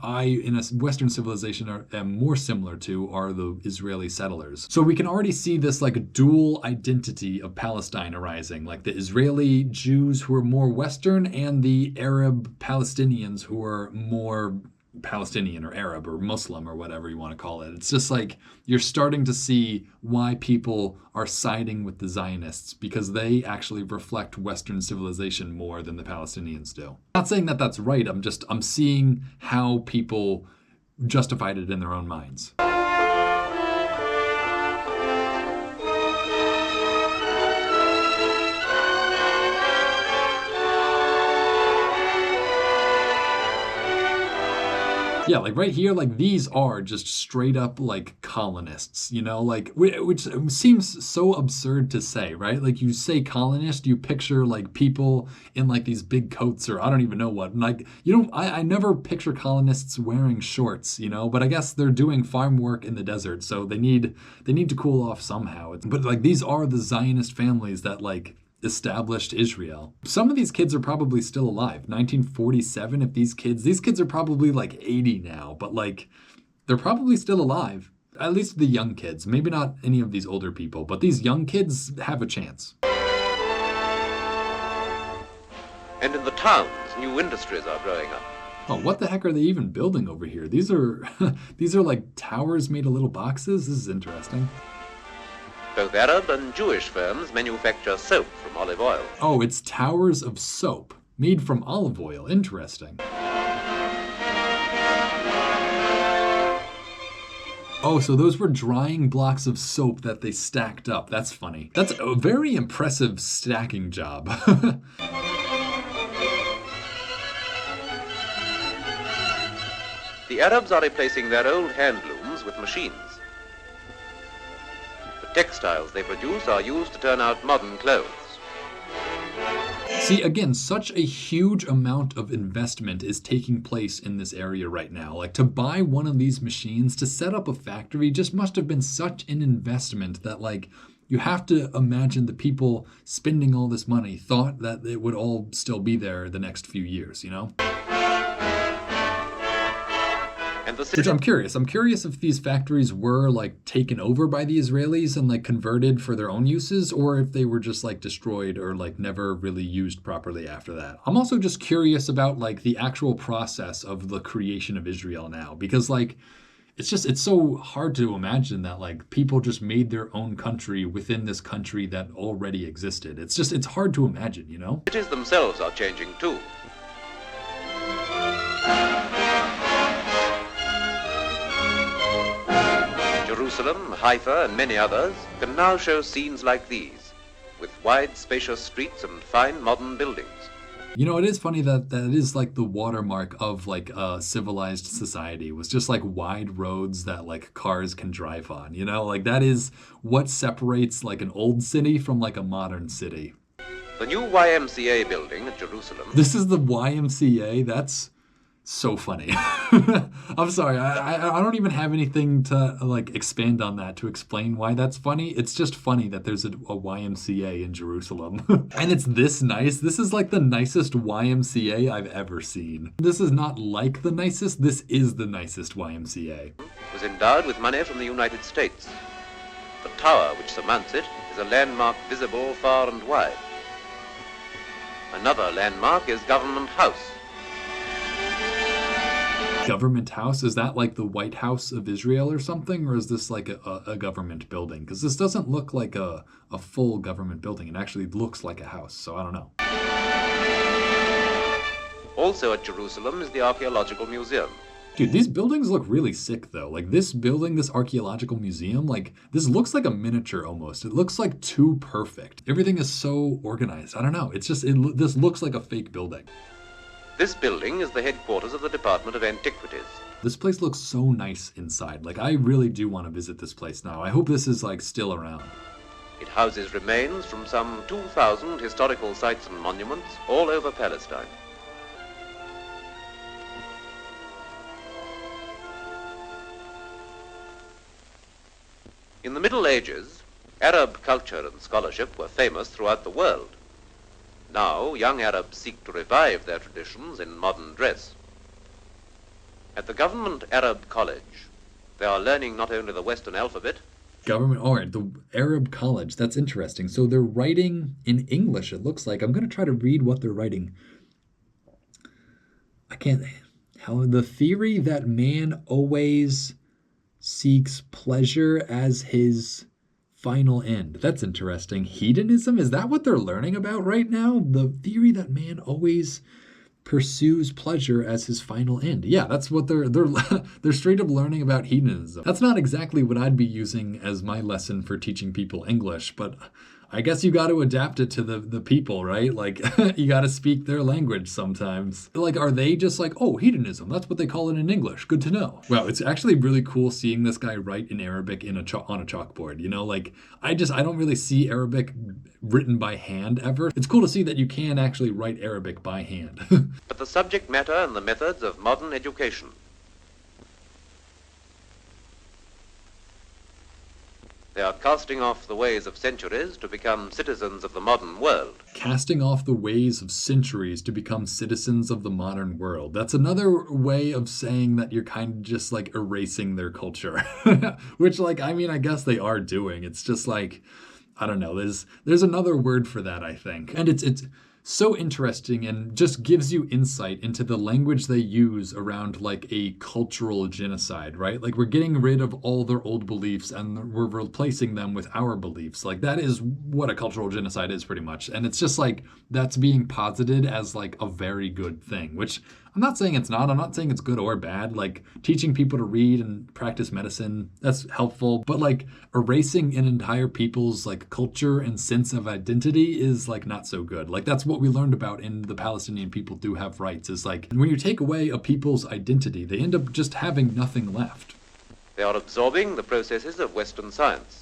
I in a Western civilization am more similar to are the Israeli settlers. So we can already see this like a dual identity of Palestine arising, like the Israeli Jews who are more Western and the Arab Palestinians who are more Palestinian or Arab or Muslim or whatever you want to call it. It's just like you're starting to see why people are siding with the Zionists, because they actually reflect Western civilization more than the Palestinians do. I'm not saying that that's right. I'm seeing how people justified it in their own minds. Yeah, like right here, like these are just straight up like colonists, you know, like which seems so absurd to say, right? Like you say colonist, you picture like people in like these big coats or I don't even know what. And like, you know, I never picture colonists wearing shorts, you know, but I guess they're doing farm work in the desert, so they need to cool off somehow. But like these are the Zionist families that like established Israel. Some of these kids are probably still alive. 1947, if these kids are probably like 80 now, but like they're probably still alive. At least the young kids. Maybe not any of these older people, but these young kids have a chance. And in the towns, new industries are growing up. Oh, what the heck are they even building over here? These are these are like towers made of little boxes. This is interesting. Both Arab and Jewish firms manufacture soap from olive oil. Oh, it's towers of soap made from olive oil. Interesting. Oh, so those were drying blocks of soap that they stacked up. That's funny. That's a very impressive stacking job. The Arabs are replacing their old hand looms with machines. The textiles they produce are used to turn out modern clothes. See, again, such a huge amount of investment is taking place in this area right now. Like, to buy one of these machines, to set up a factory, just must have been such an investment that, like, you have to imagine the people spending all this money thought that it would all still be there the next few years, you know? Which I'm curious. I'm curious if these factories were like taken over by the Israelis and like converted for their own uses, or if they were just like destroyed or like never really used properly after that. I'm also just curious about like the actual process of the creation of Israel now, because like it's so hard to imagine that like people just made their own country within this country that already existed. It's hard to imagine, you know? Cities themselves are changing too. Jerusalem, Haifa, and many others can now show scenes like these, with wide, spacious streets and fine modern buildings. You know, it is funny that it is like the watermark of like a civilized society was just like wide roads that like cars can drive on, you know? Like that is what separates like an old city from like a modern city. The new YMCA building at Jerusalem. This is the YMCA? That's so funny. I'm sorry, I don't even have anything to like expand on that to explain why that's funny. It's just funny that there's a YMCA in Jerusalem. And it's this nice. This is like the nicest YMCA I've ever seen. This is not like the nicest, this is the nicest YMCA. Was endowed with money from the United States. The tower which surmounts it is a landmark visible far and wide. Another landmark is Government House. Government House? Is that like the White House of Israel or something? Or is this like a government building? Because this doesn't look like a full government building. It actually looks like a house, so I don't know. Also at Jerusalem is the Archaeological Museum. Dude, these buildings look really sick though. Like this building, this archaeological museum, like this looks like a miniature almost. It looks like too perfect. Everything is so organized. I don't know. It's just, this looks like a fake building. This building is the headquarters of the Department of Antiquities. This place looks so nice inside. Like, I really do want to visit this place now. I hope this is, like, still around. It houses remains from some 2,000 historical sites and monuments all over Palestine. In the Middle Ages, Arab culture and scholarship were famous throughout the world. Now, young Arabs seek to revive their traditions in modern dress. At the Government Arab College, they are learning not only the Western alphabet. All right, the Arab College, that's interesting. So they're writing in English, it looks like. I'm going to try to read what they're writing. The theory that man always seeks pleasure as his final end. That's interesting. Hedonism? Is that what they're learning about right now? The theory that man always pursues pleasure as his final end. Yeah, that's what they're straight up learning about hedonism. That's not exactly what I'd be using as my lesson for teaching people English, but I guess you got to adapt it to the people, right? Like, you got to speak their language sometimes. Like, are they just like, oh, hedonism, that's what they call it in English. Good to know. Wow, it's actually really cool seeing this guy write in Arabic on a chalkboard, you know? Like, I don't really see Arabic written by hand ever. It's cool to see that you can actually write Arabic by hand. But the subject matter and the methods of modern education. They They are casting off the ways of centuries to become citizens of the modern world. Casting off the ways of centuries to become citizens of the modern world. That's another way of saying that you're kind of just like erasing their culture. Which, like, I mean, I guess they are doing. It's just like, I don't know. There's another word for that, I think. And it's so interesting and just gives you insight into the language they use around like a cultural genocide, right? Like we're getting rid of all their old beliefs and we're replacing them with our beliefs. Like that is what a cultural genocide is pretty much. And it's just like that's being posited as like a very good thing, which I'm not saying it's not. I'm not saying it's good or bad. Like teaching people to read and practice medicine, that's helpful. But like erasing an entire people's like culture and sense of identity is like not so good. Like that's what we learned about in the Palestinian people do have rights. Is like when you take away a people's identity, they end up just having nothing left. They are absorbing the processes of Western science.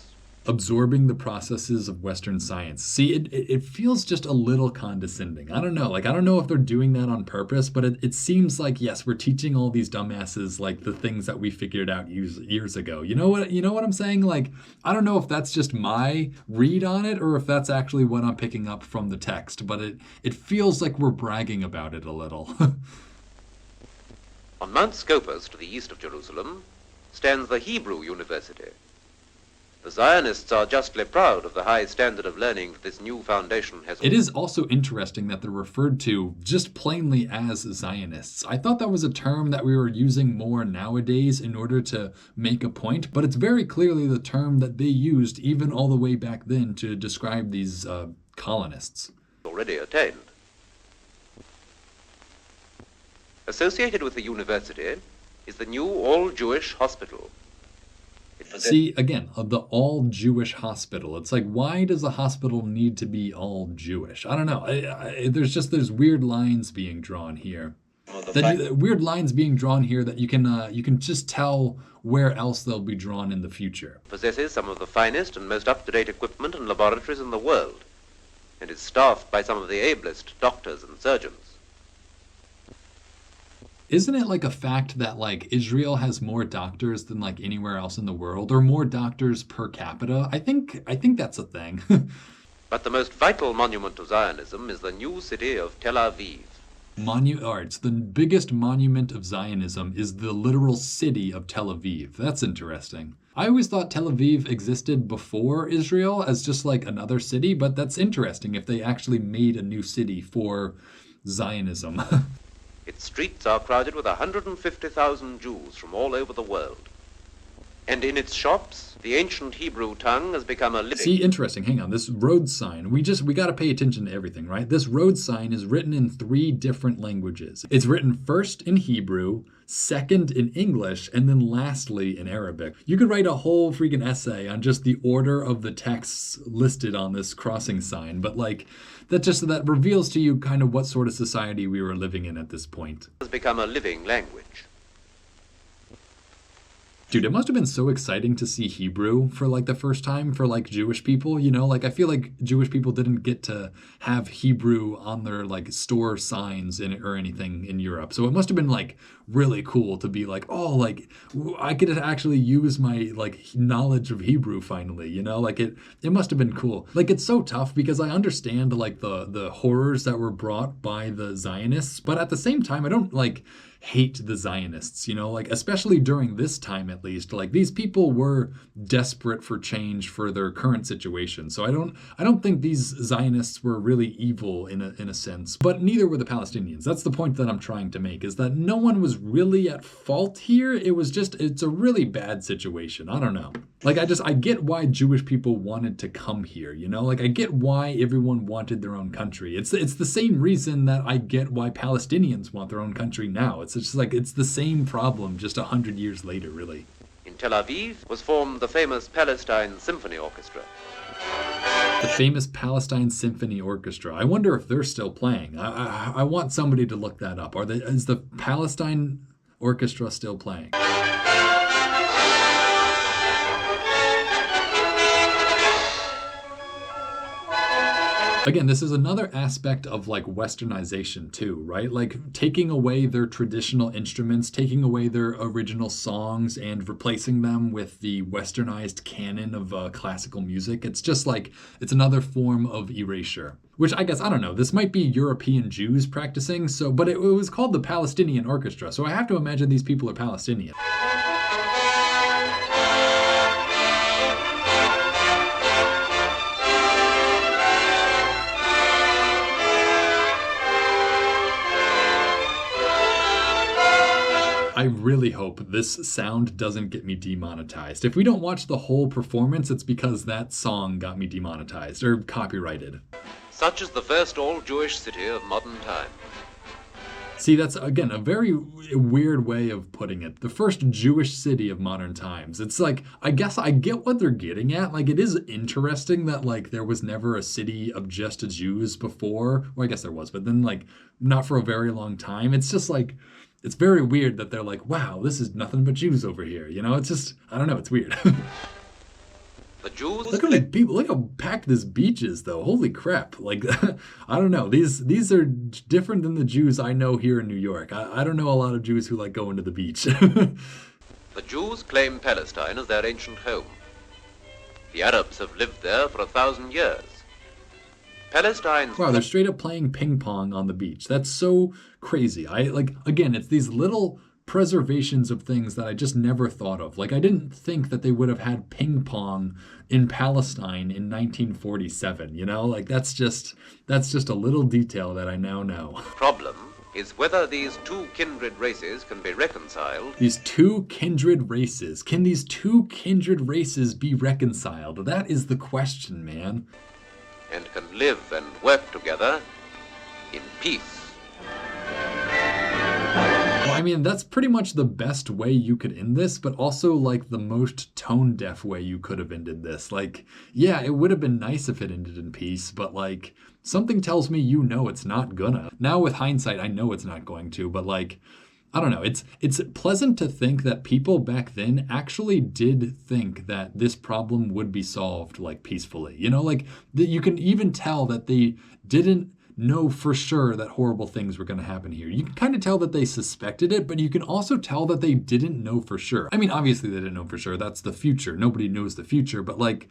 Absorbing the processes of Western science. See, it feels just a little condescending. I don't know. Like, I don't know if they're doing that on purpose, but it seems like, yes, we're teaching all these dumbasses, like, the things that we figured out years ago. You know what I'm saying? Like, I don't know if that's just my read on it or if that's actually what I'm picking up from the text, but it feels like we're bragging about it a little. On Mount Scopus, to the east of Jerusalem, stands the Hebrew University. The Zionists are justly proud of the high standard of learning that this new foundation has. It is also interesting that they're referred to just plainly as Zionists. I thought that was a term that we were using more nowadays in order to make a point, but it's very clearly the term that they used even all the way back then to describe these colonists. Already attained. Associated with the university is the new all-Jewish hospital. See, again, the all-Jewish hospital. It's like, why does a hospital need to be all Jewish? I don't know. There's weird lines being drawn here. Weird lines being drawn here that you can just tell where else they'll be drawn in the future. Possesses some of the finest and most up-to-date equipment and laboratories in the world, and is staffed by some of the ablest doctors and surgeons. Isn't it like a fact that like Israel has more doctors than like anywhere else in the world, or more doctors per capita? I think that's a thing. But the most vital monument to Zionism is the new city of Tel Aviv. It's the biggest monument of Zionism is the literal city of Tel Aviv. That's interesting. I always thought Tel Aviv existed before Israel as just like another city, but that's interesting if they actually made a new city for Zionism. Its streets are crowded with 150,000 Jews from all over the world. And in its shops, the ancient Hebrew tongue has become a living... See, interesting. Hang on. This road sign, we got to pay attention to everything, right? This road sign is written in 3 different languages. It's written first in Hebrew, second in English, and then lastly in Arabic. You could write a whole freaking essay on just the order of the texts listed on this crossing sign, but like... that reveals to you kind of what sort of society we were living in at this point. Has become a living language. Dude, it must have been so exciting to see Hebrew for like the first time for like Jewish people, you know? Like I feel like Jewish people didn't get to have Hebrew on their like store signs or anything in Europe. So it must have been like really cool to be like, oh, like I could actually use my like knowledge of Hebrew finally, you know? Like it must have been cool. Like it's so tough because I understand like the horrors that were brought by the Zionists, but at the same time I don't like hate the Zionists, you know, like especially during this time at least, like these people were desperate for change for their current situation. So I don't think these Zionists were really evil in a sense, but neither were the Palestinians. That's the point that I'm trying to make, is that no one was really at fault here. It's a really bad situation. I don't know. Like I get why Jewish people wanted to come here, you know, like I get why everyone wanted their own country. It's the same reason that I get why Palestinians want their own country now. It's just like, it's the same problem just 100 years later, really. In Tel Aviv was formed the famous Palestine Symphony Orchestra. The famous Palestine Symphony Orchestra. I wonder if they're still playing. I want somebody to look that up. Is the Palestine Orchestra still playing? Again, this is another aspect of like westernization too, right? Like taking away their traditional instruments, taking away their original songs and replacing them with the westernized canon of classical music. It's just like, it's another form of erasure. Which I guess, I don't know, this might be European Jews practicing, but it was called the Palestinian Orchestra, so I have to imagine these people are Palestinian. I really hope this sound doesn't get me demonetized. If we don't watch the whole performance, it's because that song got me demonetized or copyrighted. Such is the first all-Jewish city of modern time. See, that's, again, a very weird way of putting it. The first Jewish city of modern times. It's like, I guess I get what they're getting at. Like, it is interesting that, like, there was never a city of just Jews before. Well, I guess there was, but then, like, not for a very long time. It's just, like, it's very weird that they're like, wow, this is nothing but Jews over here. You know, it's just, I don't know, it's weird. The Jews... Look how many people, look how packed this beach is, though. Holy crap. Like, I don't know. These are different than the Jews I know here in New York. I don't know a lot of Jews who like going to the beach. The Jews claim Palestine as their ancient home. The Arabs have lived there for 1,000 years. Palestine's... Wow, they're straight up playing ping pong on the beach. That's so crazy. Again, it's these little preservations of things that I just never thought of. Like, I didn't think that they would have had ping pong in Palestine in 1947, you know? Like, that's just a little detail that I now know. Problem is whether these two kindred races can be reconciled. These two kindred races. Can these two kindred races be reconciled? That is the question, man. And can live and work together in peace. Well, I mean, that's pretty much the best way you could end this, but also, like, the most tone-deaf way you could have ended this. Like, yeah, it would have been nice if it ended in peace, but, like, something tells me you know it's not gonna. Now, with hindsight, I know it's not going to, but, like, I don't know. It's pleasant to think that people back then actually did think that this problem would be solved, like, peacefully. You know, like, you can even tell that they didn't know for sure that horrible things were going to happen here. You can kind of tell that they suspected it, but you can also tell that they didn't know for sure. I mean, obviously they didn't know for sure. That's the future. Nobody knows the future, but, like,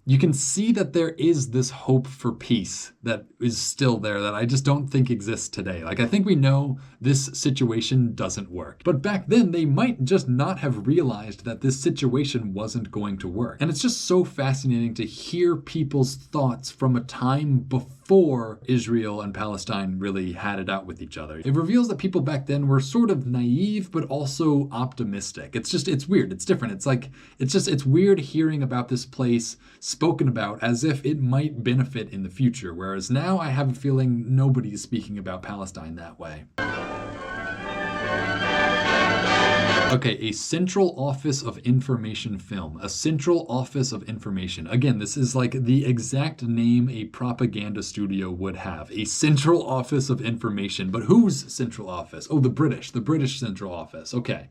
you can see that there is this hope for peace that is still there that I just don't think exists today. Like, I think we know this situation doesn't work. But back then, they might just not have realized that this situation wasn't going to work. And it's just so fascinating to hear people's thoughts from a time before Israel and Palestine really had it out with each other. It reveals that people back then were sort of naive, but also optimistic. It's weird. It's different. It's weird hearing about this place spoken about as if it might benefit in the future, whereas now I have a feeling nobody's speaking about Palestine that way. Okay, a Central Office of Information film. A Central Office of Information. Again, this is like the exact name a propaganda studio would have. A Central Office of Information. But whose Central Office? Oh, the British Central Office. Okay.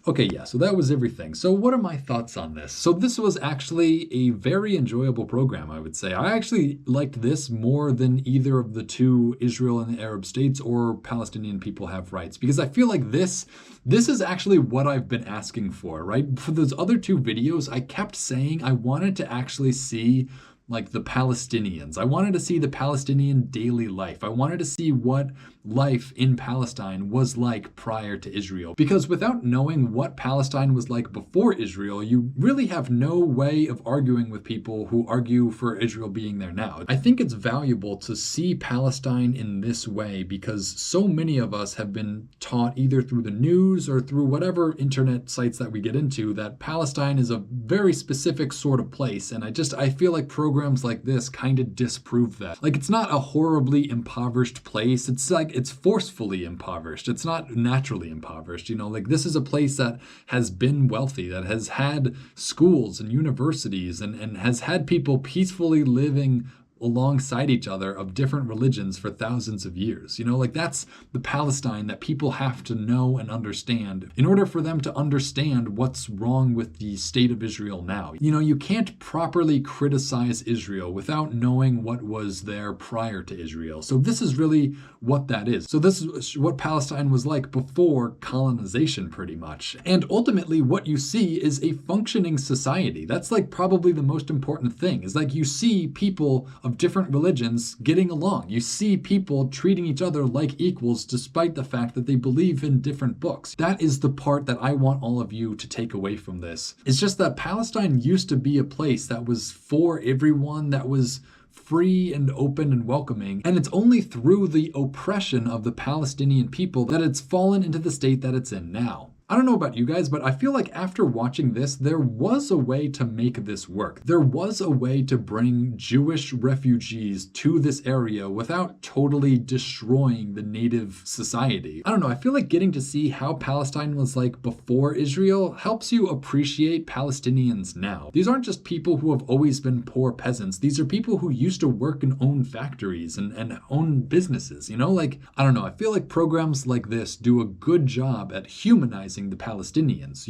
Okay, yeah, so that was everything. So what are my thoughts on this? So this was actually a very enjoyable program, I would say. I actually liked this more than either of the two Israel and the Arab states or Palestinian people have rights, because I feel like this is actually what I've been asking for, right? For those other two videos, I kept saying I wanted to actually see like the Palestinians. I wanted to see the Palestinian daily life. I wanted to see what life in Palestine was like prior to Israel. Because without knowing what Palestine was like before Israel, you really have no way of arguing with people who argue for Israel being there now. I think it's valuable to see Palestine in this way because so many of us have been taught either through the news or through whatever internet sites that we get into that Palestine is a very specific sort of place. And I feel like programs like this kind of disprove that. Like, it's not a horribly impoverished place. It's like, it's forcefully impoverished. It's not naturally impoverished. You know, like, this is a place that has been wealthy, that has had schools and universities and has had people peacefully living alongside each other of different religions for thousands of years. Like that's the Palestine that people have to know and understand in order for them to understand what's wrong with the state of Israel now. You can't properly criticize Israel without knowing what was there prior to Israel. So this is really what that is. So this is what Palestine was like before colonization, pretty much. And ultimately what you see is a functioning society. That's like probably the most important thing, is like you see people of different religions getting along. You see people treating each other like equals despite the fact that they believe in different books. That is the part that I want all of you to take away from this. It's just that Palestine used to be a place that was for everyone, that was free and open and welcoming, and it's only through the oppression of the Palestinian people that it's fallen into the state that it's in now. I don't know about you guys, but I feel like after watching this, there was a way to make this work. There was a way to bring Jewish refugees to this area without totally destroying the native society. I don't know, I feel like getting to see how Palestine was like before Israel helps you appreciate Palestinians now. These aren't just people who have always been poor peasants. These are people who used to work and own factories and own businesses, Like, I don't know, I feel like programs like this do a good job at humanizing the Palestinians,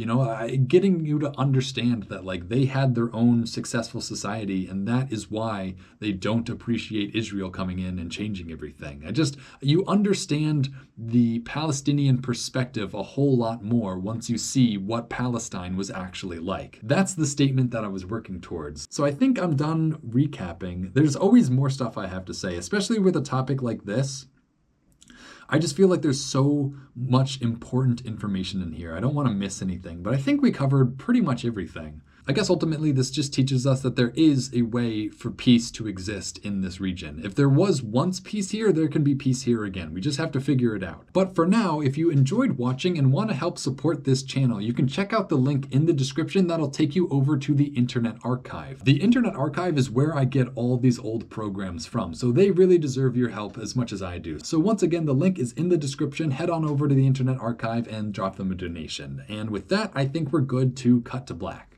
getting you to understand that like they had their own successful society, and that is why they don't appreciate Israel coming in and changing everything. You understand the Palestinian perspective a whole lot more once you see what Palestine was actually like. That's the statement that I was working towards. So I think I'm done recapping. There's always more stuff I have to say, especially with a topic like this. I just feel like there's so much important information in here. I don't want to miss anything, but I think we covered pretty much everything. I guess ultimately this just teaches us that there is a way for peace to exist in this region. If there was once peace here, there can be peace here again. We just have to figure it out. But for now, if you enjoyed watching and want to help support this channel, you can check out the link in the description that'll take you over to the Internet Archive. The Internet Archive is where I get all these old programs from, so they really deserve your help as much as I do. So once again, the link is in the description. Head on over to the Internet Archive and drop them a donation. And with that, I think we're good to cut to black.